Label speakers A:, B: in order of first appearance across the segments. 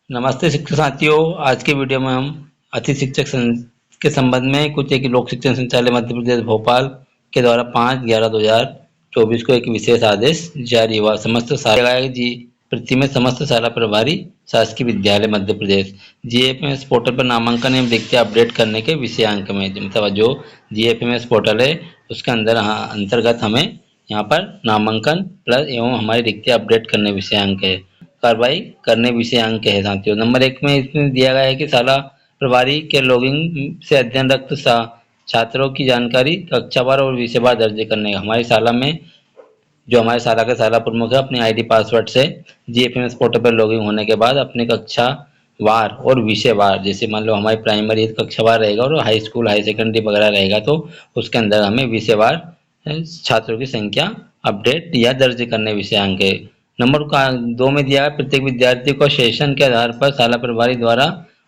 A: नमस्ते शिक्षक साथियों। आज के वीडियो में हम अति शिक्षक के संबंध में कुछ एक लोक शिक्षण संचालय मध्य प्रदेश भोपाल के द्वारा 5/11/2024 को एक विशेष आदेश जारी हुआ। समस्त शाला जी प्रति में समस्त शाला प्रभारी शासकीय विद्यालय मध्य प्रदेश जीएफएमएस पोर्टल पर नामांकन एवं रिक्तियाँ अपडेट करने के विषयांक में, मतलब जो जीएफएमएस पोर्टल है उसके अंतर्गत हमें यहाँ पर नामांकन प्लस एवं हमारी रिक्तियाँ अपडेट करने विषयांक है, कार्रवाई करने विषयांक है साथियों। नंबर 1 में इसमें दिया गया है कि शाला प्रभारी के लॉगिंग से अध्ययनरत छात्रों की जानकारी कक्षावार और विषयवार दर्ज करने का। हमारी शाला में जो हमारे शाला के शाला प्रमुख है अपने आईडी पासवर्ड से जीएफएमएस पोर्टल पर लॉगिन होने के बाद अपने कक्षा वार और विषयवार, जैसे मान लो हमारी प्राइमरी कक्षावार रहेगा और हाई स्कूल हाई सेकेंडरी वगैरह रहेगा तो उसके अंदर हमें विषयवार छात्रों की संख्या अपडेट या दर्ज करने विषयांक है। नंबर 2 में दिया है प्रत्येक विद्यार्थी को सेशन के आधार पर शाला प्रभारी द्वारा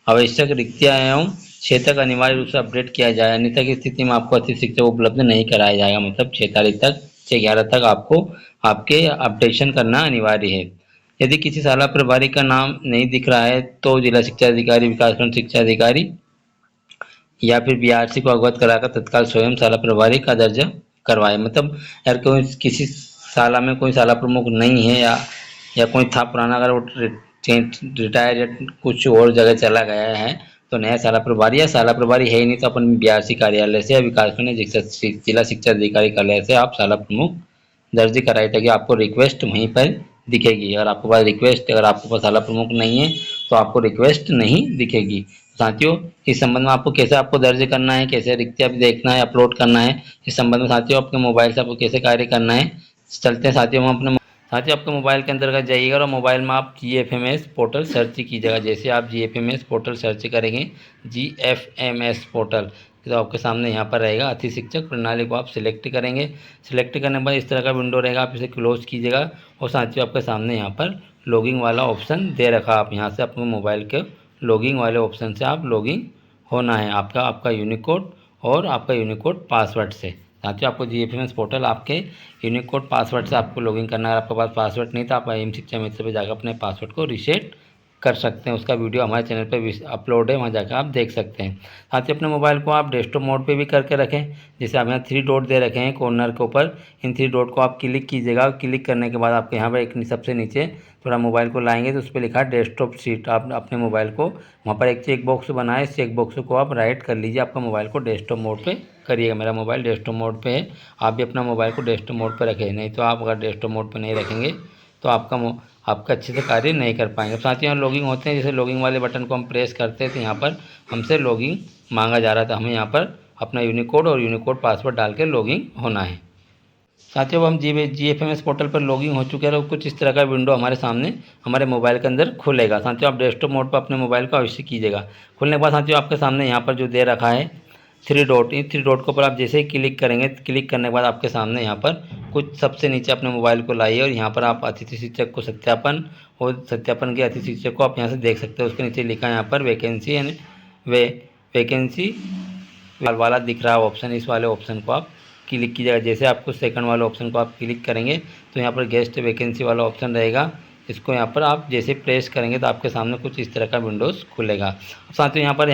A: आवश्यक रिक्तियां एवं क्षेत्रक अनिवार्य रूप से अपडेट किया जाए, अन्यथा की स्थिति में आपको अतिथि शिक्षक उपलब्ध नहीं कराया जाएगा। मतलब 6 तारीख तक 6/11 तक आपको आपके अपडेशन करना अनिवार्य है। यदि किसी शाला प्रभारी का नाम नहीं दिख रहा है तो जिला शिक्षा अधिकारी, विकासखंड शिक्षा अधिकारी या फिर बीआरसी को अवगत कराकर तत्काल स्वयं शाला प्रभारी का दर्जा करवाए। मतलब यार कोई किसी शाला में कोई शाला प्रमुख नहीं है या कोई था पुराना, अगर वो रिटायर या कुछ और जगह चला गया है तो नया शाला प्रभारी या शाला प्रभारी है ही नहीं तो अपन बीआरसी कार्यालय से या विकासखंड जिला शिक्षा अधिकारी कार्यालय से आप शाला प्रमुख दर्ज कराए ताकि आपको रिक्वेस्ट वहीं पर दिखेगी। अगर आपके पास रिक्वेस्ट, अगर आपके पास शाला प्रमुख नहीं है तो आपको रिक्वेस्ट नहीं दिखेगी। साथियों, इस संबंध में आपको कैसे आपको दर्ज करना है, कैसे रिक्तियाँ देखना है, अपलोड करना है, इस संबंध में साथियों आपके मोबाइल से आपको कैसे कार्य करना है, चलते हैं साथियों हम अपने साथियों आपके मोबाइल के अंतर्गत जाइएगा और मोबाइल में आप जीएफएमएस पोर्टल सर्च कीजिएगा। जैसे आप जीएफएमएस पोर्टल सर्च करेंगे, जीएफएमएस पोर्टल, तो आपके सामने यहाँ पर रहेगा अति शिक्षक प्रणाली को आप सिलेक्ट करेंगे। सिलेक्ट करने के बाद इस तरह का विंडो रहेगा, आप इसे क्लोज कीजिएगा और साथियों आपके सामने यहाँ पर लॉगिंग वाला ऑप्शन दे रखा। आप यहाँ से अपने मोबाइल के लॉगिंग वाले ऑप्शन से आप लॉगिंग होना है आपका यूनिकोड और आपका यूनिकोड पासवर्ड से। साथियों आपको जीएफएमएस पोर्टल आपके यूनिकोड पासवर्ड से आपको लॉगिन करना है। अगर आपके पास पासवर्ड नहीं तो आप एम शिक्षा मित्र पर जाकर अपने पासवर्ड को रीसेट कर सकते हैं। उसका वीडियो हमारे चैनल पर अपलोड है, वहाँ जाकर आप देख सकते हैं। साथ ही अपने मोबाइल को आप डेस्कटॉप मोड पे भी करके रखें। जैसे आप यहाँ 3 डॉट दे रखे हैं कॉर्नर के ऊपर, इन 3 डॉट को आप क्लिक कीजिएगा। क्लिक करने के बाद आपके यहाँ पर एक सबसे नीचे थोड़ा मोबाइल को लाएंगे तो उस पर लिखा है डेस्कटॉप सीट। आप अपने मोबाइल को वहाँ पर एक चेक बॉक्स बनाए, इस चेक बॉक्स को आप राइट कर लीजिए, आपका मोबाइल को डेस्कटॉप मोड पे करिएगा। मेरा मोबाइल डेस्कटॉप मोड पे है, आप भी अपना मोबाइल को डेस्कटॉप मोड पे रखें। नहीं तो आप अगर डेस्कटॉप मोड पे नहीं रखेंगे तो आपका अच्छे से कार्य नहीं कर पाएंगे। साथ ही यहाँ लॉगिंग होते हैं, जैसे लॉगिंग वाले बटन को हम प्रेस करते हैं तो यहाँ पर हमसे लॉगिंग मांगा जा रहा था, हमें यहाँ पर अपना यूनिकोड और यूनिकोड पासवर्ड डाल के लॉगिंग होना है। साथियों अब हम जीएफएमएस पोर्टल पर लॉगिन हो चुके हैं और कुछ इस तरह का विंडो हमारे सामने हमारे मोबाइल के अंदर खुलेगा। साथियों आप डेस्कटॉप मोड पर अपने मोबाइल को अवश्य कीजिएगा। खुलने के बाद साथियों आपके सामने यहाँ पर जो दे रखा है 3 डॉट, इन 3 डॉट के ऊपर आप जैसे ही क्लिक करेंगे, क्लिक करने के बाद आपके सामने यहाँ पर कुछ सबसे नीचे अपने मोबाइल को लाइए और यहाँ पर आप अतिथि शिक्षक को सत्यापन और सत्यापन के अतिथि शिक्षक को आप यहाँ से देख सकते हो। उसके नीचे लिखा है यहाँ पर वैकेंसी एंड वैकेंसी वाला दिख रहा है ऑप्शन, इस वाले ऑप्शन को आप क्लिक कीजिएगा। जैसे आपको सेकंड वाले ऑप्शन को आप क्लिक करेंगे तो यहाँ पर गेस्ट वैकेंसी वाला ऑप्शन रहेगा, इसको यहाँ पर आप जैसे प्रेस करेंगे तो आपके सामने कुछ इस तरह का विंडोज़ खुलेगा। साथ ही यहाँ पर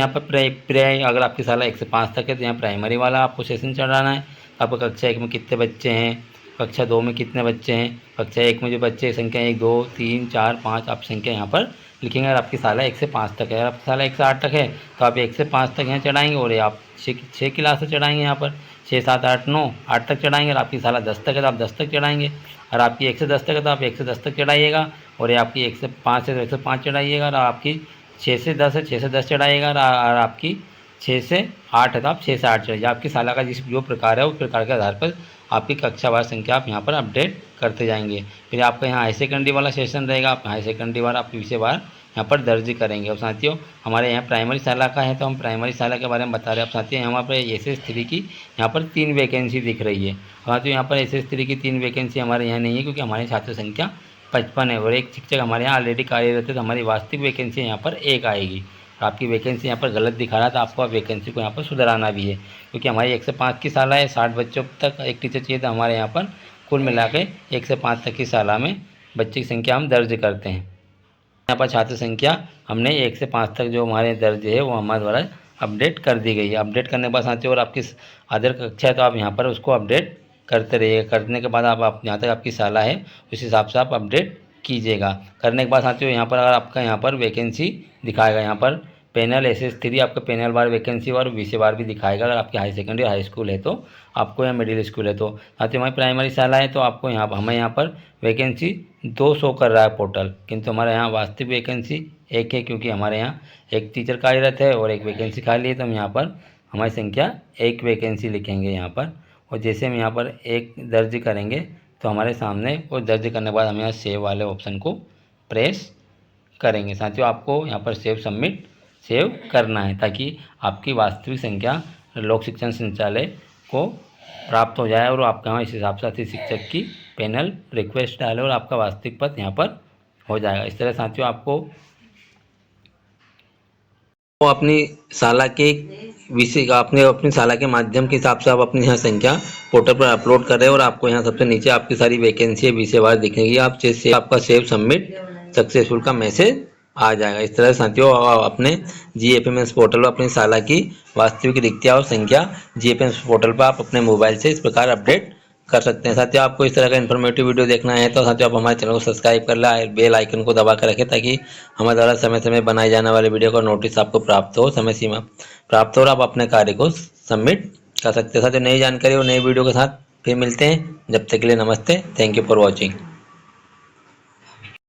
A: अगर आपकी शाला 1 से 5 तक है तो यहाँ प्राइमरी वाला आपको सेशन चढ़ाना है। आपको कक्षा 1 में कितने बच्चे हैं, कक्षा 2 में कितने बच्चे हैं, कक्षा 1 में जो बच्चे की संख्या 1 2 3 4 5 आप संख्या यहाँ पर लिखेंगे। अगर आपकी शाला 1 से 5 तक है, अगर आपकी शाला 1 से 8 तक है तो आप 1 से 5 तक यहाँ चढ़ाएंगे और ये आप 6 क्लास से चढ़ाएंगे। यहाँ पर 6 7 8 9 8 तक चढ़ाएंगे। और आपकी शाला 10 तक है तो आप 10 तक चढ़ाएंगे। और आपकी 1 से 10 तक है तो आप 1 से 10 तक चढ़ाइएगा। और ये आपकी 1 से 5 है तो 1 से 5 चढ़ाइएगा। और आपकी 6 से 10 है 6 से 10 चढ़ाइएगा। और आपकी 6 से 8 है तो आप 6 से 8 चढ़ाइए। आपकी शाला का जो प्रकार है उस प्रकार के आधार पर आपकी कक्षावार संख्या आप यहाँ पर अपडेट करते जाएंगे। फिर आपका यहाँ हाई सेकेंडरी वाला सेशन रहेगा, आप हाई सेकेंडरी वाला आप विषयवार यहाँ पर दर्ज करेंगे। और साथियों हमारे यहाँ प्राइमरी शाला का है तो हम प्राइमरी शाला के बारे में बता रहे हैं। अब साथियों यहाँ पर SS3 की यहाँ पर 3 वैकेंसी दिख रही है। साथियों यहाँ पर SS3 की 3 वैकेंसी हमारे यहाँ नहीं है क्योंकि हमारी छात्र संख्या 55 है और एक शिक्षक हमारे यहाँ ऑलरेडी कार्यरत है, तो हमारी वास्तविक वैकेंसी यहाँ पर 1 आएगी। आपकी वैकेंसी यहाँ पर गलत दिखा रहा था, आपको वैकेंसी को यहाँ पर सुधराना भी है क्योंकि हमारी 1 से 5 की शाला है, 60 बच्चों तक एक टीचर चाहिए। तो हमारे यहाँ पर कुल मिला के 1 से 5 तक की शाला में बच्चे की संख्या हम दर्ज करते हैं। यहाँ पर छात्र संख्या हमने 1 से 5 तक जो हमारे दर्ज है वो हमारे द्वारा अपडेट कर दी गई है। अपडेट करने के बाद साथियों, और आपकी अदर कक्षा है तो आप यहाँ पर उसको अपडेट करते रहिएगा। करने के बाद आप जहाँ तक आपकी शाला है उस हिसाब से आप अपडेट कीजिएगा। करने के बाद साथियों, यहाँ पर अगर आपका यहाँ पर वैकेंसी दिखाएगा, यहाँ पर पैनल SS3 आपका पैनल बार वैकेंसी और विषय बार भी दिखाएगा। अगर आपकी हाई सेकेंडरी हाई स्कूल है तो आपको, या मिडिल स्कूल है तो। साथियों हमारी प्राइमरी शाला है तो आपको यहाँ हमें यहाँ पर वैकेंसी 2 शो कर रहा है पोर्टल, किंतु हमारे यहाँ वास्तविक वैकेंसी 1 है, क्योंकि हमारे यहाँ एक टीचर कार्यरत है और 1 वैकेंसी खाली है। तो हम यहाँ पर हमारी संख्या 1 वैकेंसी लिखेंगे यहाँ पर, और जैसे हम यहाँ पर 1 दर्ज करेंगे तो हमारे सामने वो दर्ज करने के बाद हम यहाँ सेव वाले ऑप्शन को प्रेस करेंगे। साथियों आपको यहाँ पर सेव करना है ताकि आपकी वास्तविक संख्या लोक शिक्षण संचालय को प्राप्त हो जाए और आपका यहाँ इस हिसाब से अतिथि शिक्षक की पैनल रिक्वेस्ट डाले और आपका वास्तविक पद यहाँ पर हो जाएगा। इस तरह साथियों आपको अपनी शाला के विषय का अपनी शाला के माध्यम के हिसाब से आप अपनी यहाँ संख्या पोर्टल पर अपलोड कर रहे हैं और आपको यहाँ सबसे नीचे आपकी सारी वैकेंसी विषयवार दिखेंगी। आप जैसे आपका सेव सबमिट सक्सेसफुल का मैसेज आ जाएगा। इस तरह साथियों अपने GFMS पोर्टल पर अपनी शाला की वास्तविक रिक्तियाँ और संख्या GFMS पोर्टल पर आप अपने मोबाइल से इस प्रकार अपडेट कर सकते हैं। साथियों आपको इस तरह का इन्फॉर्मेटिव वीडियो देखना है तो साथियों आप हमारे चैनल को सब्सक्राइब कर लें, बेल आइकन को दबा कर रखें ताकि हमारे द्वारा समय समय बनाए जाने वाले वीडियो का नोटिस आपको प्राप्त हो, समय सीमा प्राप्त हो और आप अपने कार्य को सबमिट कर सकते हैं। साथियों नई जानकारी और नई वीडियो के साथ फिर मिलते हैं। जब तक के लिए नमस्ते। Thank you for watching.